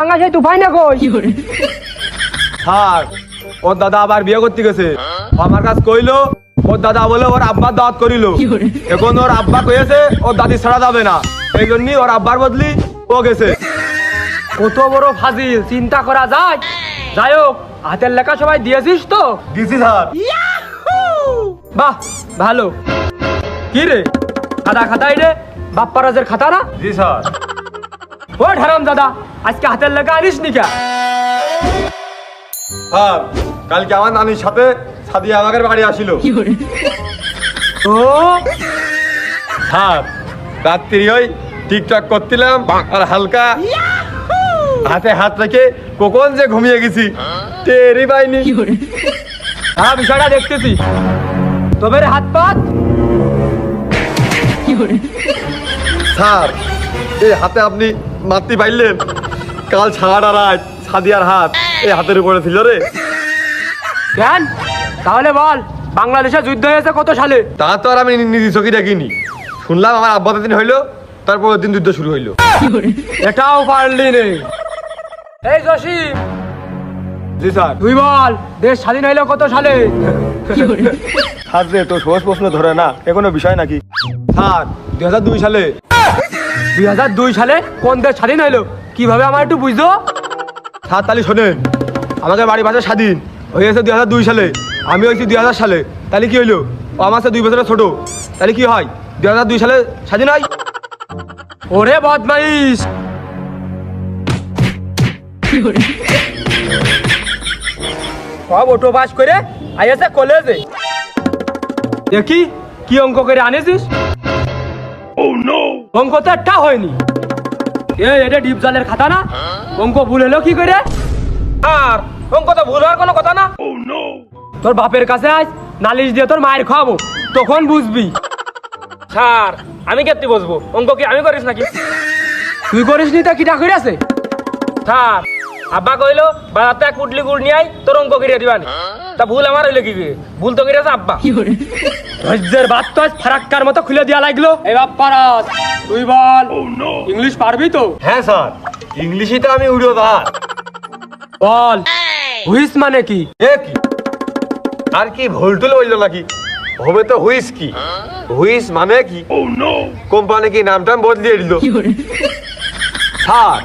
ভাঙা সেই তুফাই না কই স্যার ওর দাদা আবার বিয়ে করতে গেছে। আমার কাছে কইলো ওর দাদা বলে ওর আব্বার দাওয়াত করিল। এখন ওর আব্বা কইছে ওর দাদি ছাড়া যাবে না, এই জন্যই ওর আব্বার বদলি ও গেছে। কত বড় ফাজিল, চিন্তা করা যায়। যাই হোক, হাতের লেখা সবাই দিয়েছিস তো? দিছি স্যার। বাহ, ভালো। কি রে খাতা খাতাই রে, বাপ্পারাজের খাতা না? জি স্যার। ও হারাম দাদা, আজকে হাতের লেখা আনিস নি কে? স্যার কালকে আমার নানির সাথে সাদিয়া আমাদের বাড়ি আসিল। ও স্যার রাত্রি ওই টিকটক করছিলাম আর হালকা হাতে হাত রেখে কখন যে ঘুমিয়ে গেছি টেরই পাইনি। হ্যাঁ, বিষয়টা দেখতেছি। তবে রে হাত পাত স্যার এই হাতে আপনি মারতে পাইলেন? কাল ছাড়া রাত সাদিয়ার হাত এই হাতের উপরে ছিল রে। কেন তাহলে বল, বাংলাদেশে যুদ্ধ হয়েছে কত সালে? তা তো আর আমি নিজে চোখে দেখিনি, শুনলাম আমার আব্বা দিন হইলো, তারপর দিন যুদ্ধ শুরু হইলো। এটাও পারলি নে। এই জসিম, জি স্যার। তুই বল, দেশ স্বাধীন হইলো কত সালে? হাজরে তো সহজ প্রশ্ন ধরে না, এ কোনো বিষয় নাকি? স্যার 2002 সালে। 2002 সালে কোন দেশ স্বাধীন হইলো? কিভাবে আমার একটু বুঝতো? স্যার তাহলে শোনেন, আমাদের বাড়ি ভাষা স্বাধীন হয়েছে 2002 সালে, আমি হয়েছি 2000 সালে, তাহলে কি হইলো? ও আমার সাথে 2 বছরের ছোট, তাহলে কি হয় 2002 সালে স্বাধীন হয়? ওরে বদমাইশ, সব অটো পাস করে আইয়াছে কলেজে। দেখি কি অঙ্ক করে আনেছিস? অঙ্ক তো একটা হয়নি। এটা ডিপ জলের খাতা না? অঙ্ক ভুল হলো কি করে? আর অঙ্ক তো ভুল হওয়ার কোনো কথা না। তোর বাপের কাছে আজ নালিশ দিয়ে তোর মায়ের খাওয়াবো, তখন বুঝবি। স্যার আমি কেটে বসবো, অঙ্ক কি আমি করিস নাকি? তুই করিস নি তা কিটা করে আছে? স্যার আব্বা কইলো বাজারতে এক পুটলি গুড় নিয়ে আই, তোর অঙ্ক করিয়ে দিবানি। তা ভুল আমার হইলো কি? ভুল তো করিয়েছে আব্বা। ধৈর্যের বাদ তো আজ ফারাক্কার মতো খুলে দেওয়া লাগলো। এই বাপ্পারাজ তুই বল, ইংলিশ পারবি তো? হ্যাঁ স্যার, ইংলিশে তো আমি উড়ো দা। বল হুইস মানে কি? এ কি আর কি ভুল টুল হইলো নাকি? হবে তো হুইস কি, হুইস মানে কি কোম্পানি কি নামটা বদলিয়ে দিল। স্যার